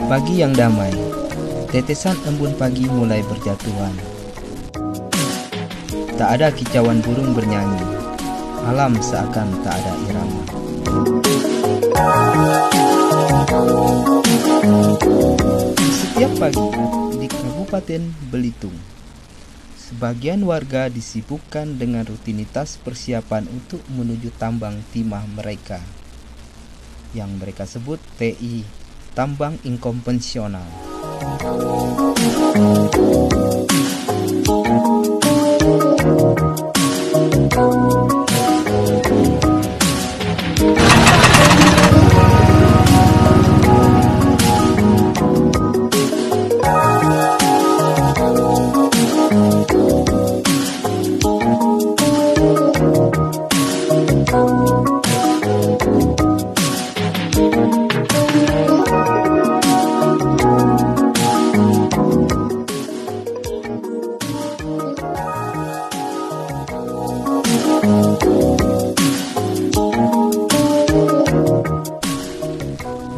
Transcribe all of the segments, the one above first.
Pagi yang damai, tetesan embun pagi mulai berjatuhan. Tak ada kicauan burung bernyanyi, alam seakan tak ada irama. Setiap pagi di Kabupaten Belitung, sebagian warga disibukkan dengan rutinitas persiapan untuk menuju tambang timah mereka, yang mereka sebut TI, tambang inkonvensional.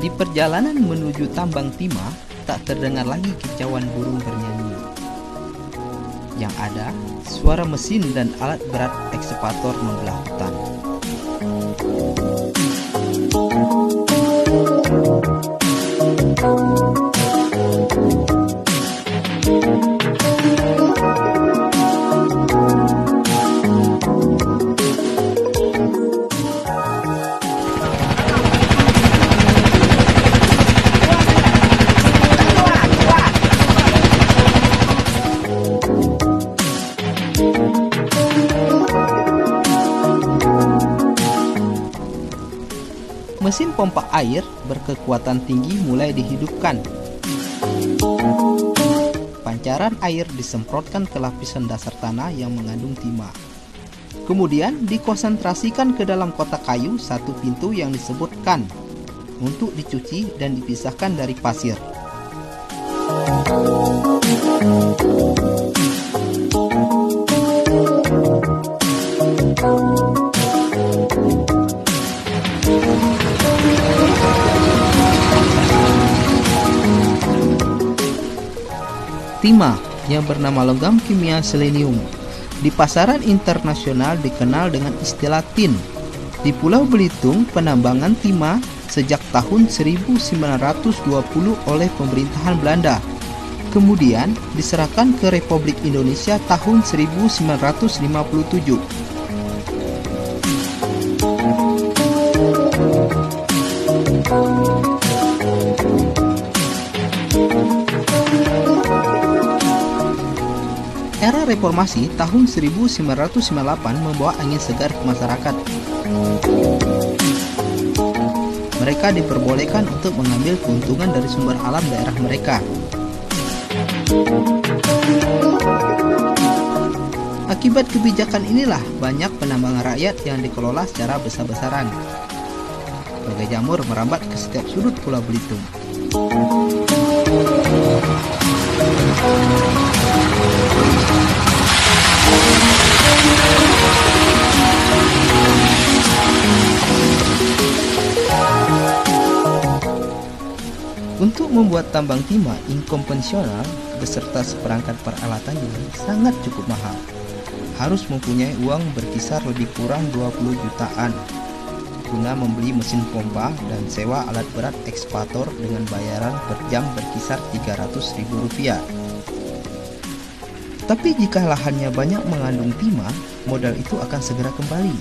Di perjalanan menuju tambang timah, tak terdengar lagi kicauan burung bernyanyi. Yang ada, suara mesin dan alat berat ekskavator membelah hutan. Mesin pompa air berkekuatan tinggi mulai dihidupkan. Pancaran air disemprotkan ke lapisan dasar tanah yang mengandung timah. Kemudian dikonsentrasikan ke dalam kotak kayu satu pintu yang disebutkan untuk dicuci dan dipisahkan dari pasir. Timah yang bernama logam kimia selenium di pasaran internasional dikenal dengan istilah tin. Di Pulau Belitung, penambangan timah sejak tahun 1920 oleh pemerintahan Belanda. Kemudian diserahkan ke Republik Indonesia tahun 1957. Era reformasi tahun 1998 membawa angin segar ke masyarakat. Mereka diperbolehkan untuk mengambil keuntungan dari sumber alam daerah mereka. Akibat kebijakan inilah banyak penambangan rakyat yang dikelola secara besar-besaran. Bagai jamur merambat ke setiap sudut Pulau Belitung. Untuk membuat tambang timah inkonvensional beserta seperangkat peralatannya sangat cukup mahal. Harus mempunyai uang berkisar lebih kurang 20 jutaan guna membeli mesin pompa dan sewa alat berat ekskavator dengan bayaran per jam berkisar Rp300.000. Tapi jika lahannya banyak mengandung timah, modal itu akan segera kembali.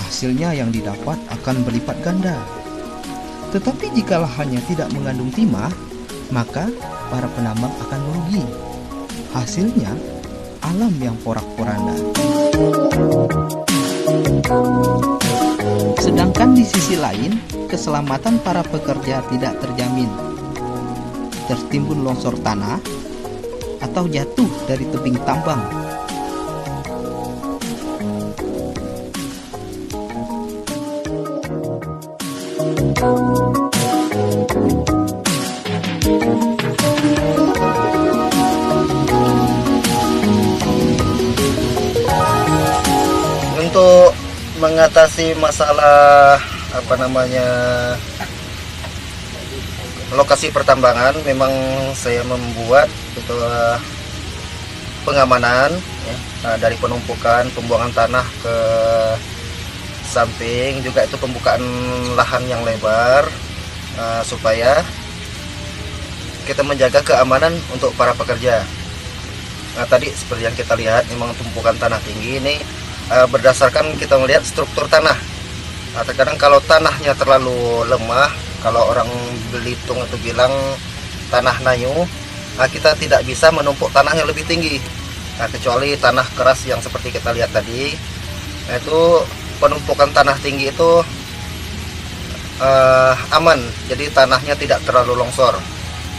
Hasilnya yang didapat akan berlipat ganda. Tetapi jika lahannya tidak mengandung timah, maka para penambang akan merugi. Hasilnya, alam yang porak-poranda. Sedangkan di sisi lain, keselamatan para pekerja tidak terjamin. Tertimbun longsor tanah atau jatuh dari tebing tambang. Untuk mengatasi masalah lokasi pertambangan, memang saya membuat itu pengamanan ya, dari penumpukan pembuangan tanah ke samping, juga itu pembukaan lahan yang lebar supaya kita menjaga keamanan untuk para pekerja. Nah, tadi seperti yang kita lihat, memang tumpukan tanah tinggi ini berdasarkan kita melihat struktur tanah. Nah, terkadang kalau tanahnya terlalu lemah, kalau orang Belitung itu bilang tanah nayu, nah kita tidak bisa menumpuk tanah yang lebih tinggi. Nah, kecuali tanah keras yang seperti kita lihat tadi, nah, itu penumpukan tanah tinggi itu aman, jadi tanahnya tidak terlalu longsor.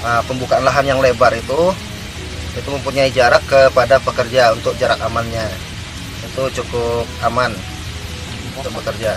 Nah, pembukaan lahan yang lebar itu mempunyai jarak kepada pekerja untuk jarak amannya. Itu cukup aman untuk bekerja.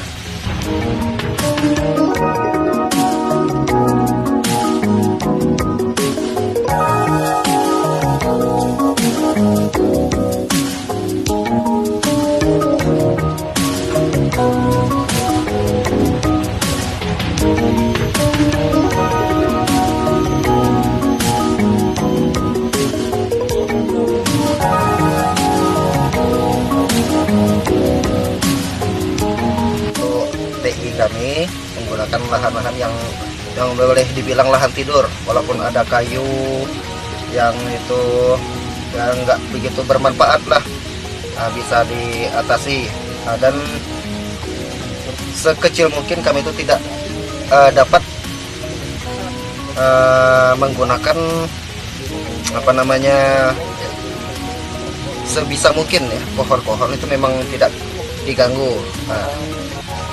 Kami menggunakan lahan-lahan yang boleh dibilang lahan tidur, walaupun ada kayu yang itu yang nggak begitu bermanfaat lah, bisa diatasi. Dan sekecil mungkin kami itu tidak dapat menggunakan sebisa mungkin ya, pohon-pohon itu memang tidak diganggu.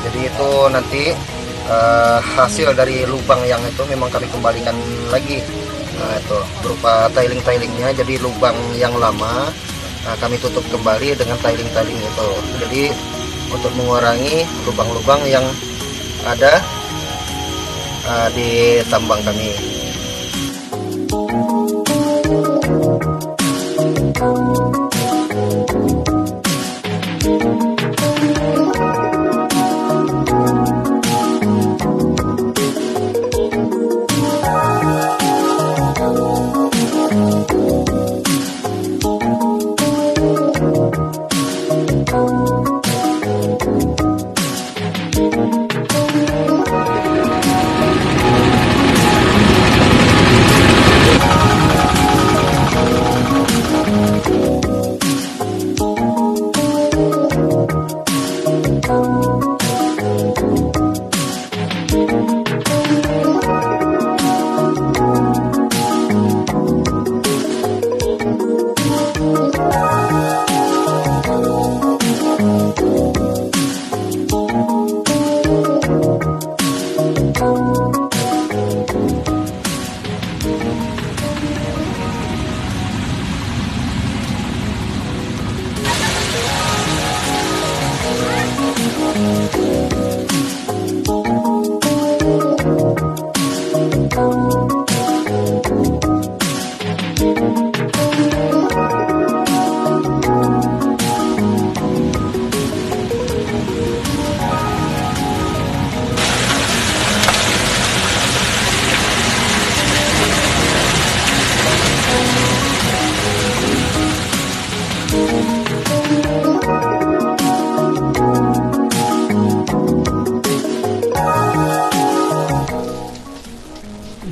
Jadi itu nanti hasil dari lubang yang itu memang kami kembalikan lagi. Nah, itu berupa tiling-tilingnya. Jadi lubang yang lama kami tutup kembali dengan tiling-tiling itu. Jadi untuk mengurangi lubang-lubang yang ada di tambang kami.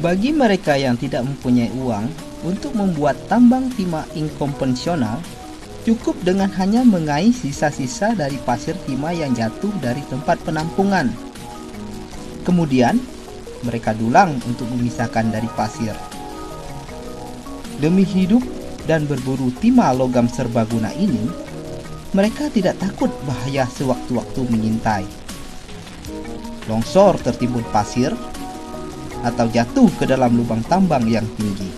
Bagi mereka yang tidak mempunyai uang untuk membuat tambang timah inkonvensional, cukup dengan hanya mengais sisa-sisa dari pasir timah yang jatuh dari tempat penampungan. Kemudian, mereka dulang untuk memisahkan dari pasir. Demi hidup dan berburu timah logam serbaguna ini, mereka tidak takut bahaya sewaktu-waktu mengintai. Longsor tertimbun pasir, atau jatuh ke dalam lubang tambang yang tinggi.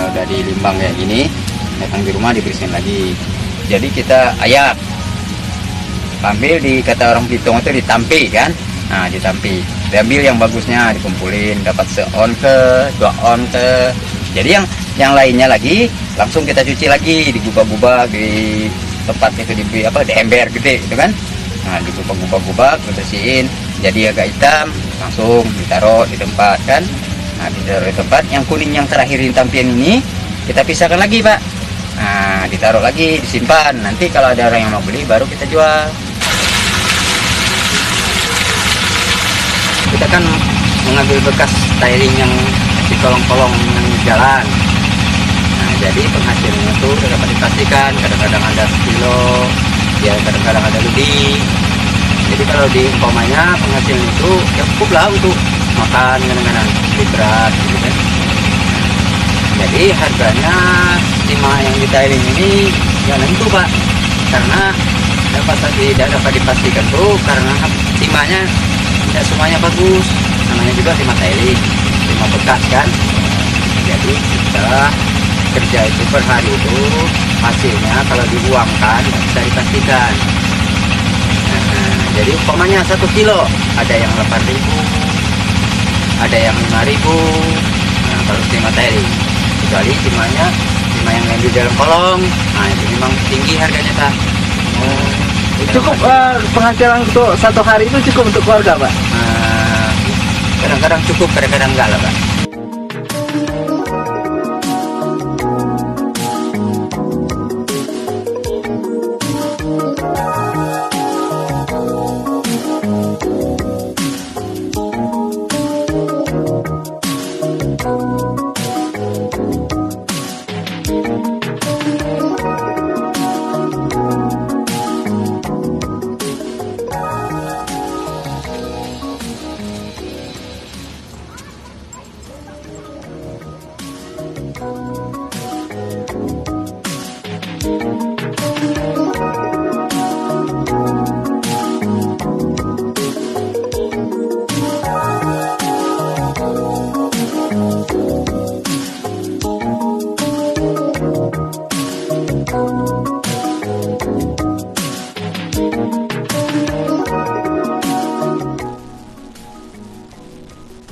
Udah dilimbang kayak gini, datang di rumah dibersihin lagi. Jadi kita ayak, ambil di kata orang Belitung itu ditampi kan, Nah, ditampi. Diambil yang bagusnya, dikumpulin, dapat se-on ke, 2 on ke. Jadi yang lainnya lagi langsung kita cuci lagi, digubah-gubah di tempat itu, di ember gede gitu kan. Nah, digubah-gubah, bersihin. Jadi agak hitam, langsung ditaruh di tempat kan. Nah, ditaruh di tempat. Yang kuning yang terakhir di tampian ini kita pisahkan lagi, Pak. Nah, ditaruh lagi, disimpan. Nanti kalau ada orang yang mau beli, baru kita jual. Kita kan mengambil bekas tiling yang di kolong-kolong jalan. Nah, jadi penghasilannya itu dapat dipastikan. Kadang-kadang ada sekilo, ya kadang-kadang ada lebih. Jadi kalau umpamanya penghasilan itu ya cukup lah untuk makan, kadang-kadang beli beras gitu kan. Jadi harganya timah yang di tiling ini ya nentu, Pak, karena tidak dapat dipastikan tuh karena timahnya tidak semuanya bagus, namanya juga timah tiling, timah bekas kan. Jadi kita kerja itu per hari itu hasilnya kalau diuangkan nggak bisa dipastikan. Nah, jadi umpamanya 1 kilo ada yang 8.000, ada yang 5.000. Nah, kalau timah tiling, kecuali timah yang di dalam kolong, nah itu memang tinggi harganya, Pak. Cukup penghasilan untuk 1 hari itu cukup untuk keluarga, Pak? Kadang-kadang cukup, kadang-kadang enggak lah, Pak.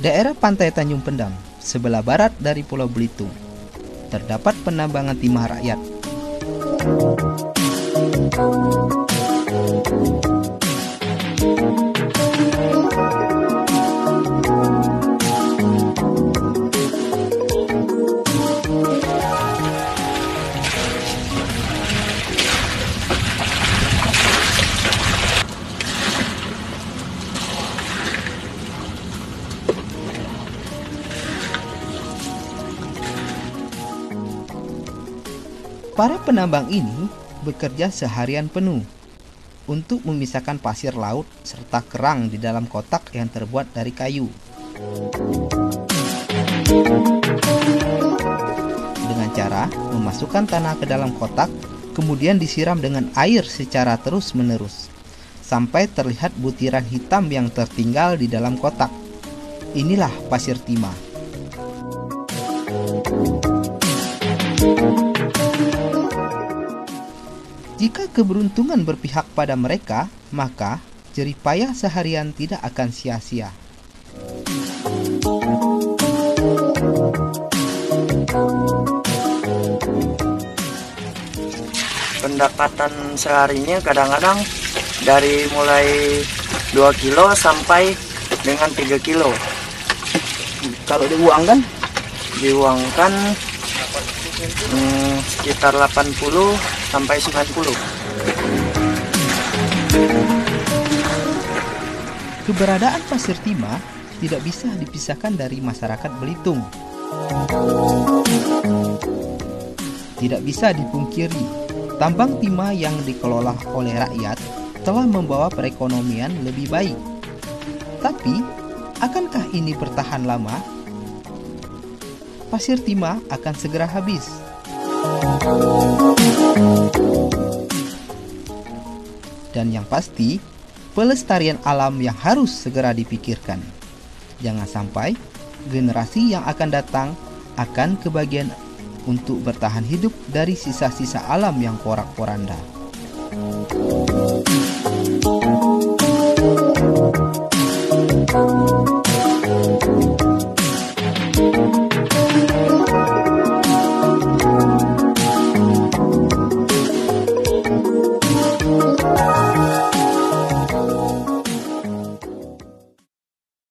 Daerah pantai Tanjung Pendam, sebelah barat dari Pulau Belitung, terdapat penambangan timah rakyat. Para penambang ini bekerja seharian penuh untuk memisahkan pasir laut serta kerang di dalam kotak yang terbuat dari kayu. Dengan cara memasukkan tanah ke dalam kotak, kemudian disiram dengan air secara terus-menerus, sampai terlihat butiran hitam yang tertinggal di dalam kotak. Inilah pasir timah. Jika keberuntungan berpihak pada mereka, maka jerih payah seharian tidak akan sia-sia. Pendapatan seharinya kadang-kadang dari mulai 2 kilo sampai dengan 3 kilo. Kalau diuangkan? Diuangkan sekitar 80 sampai 90. Keberadaan pasir timah tidak bisa dipisahkan dari masyarakat Belitung. Tidak bisa dipungkiri, tambang timah yang dikelola oleh rakyat telah membawa perekonomian lebih baik. Tapi, akankah ini bertahan lama? Pasir timah akan segera habis. Dan yang pasti, pelestarian alam yang harus segera dipikirkan. Jangan sampai generasi yang akan datang akan kebagian untuk bertahan hidup dari sisa-sisa alam yang porak-poranda.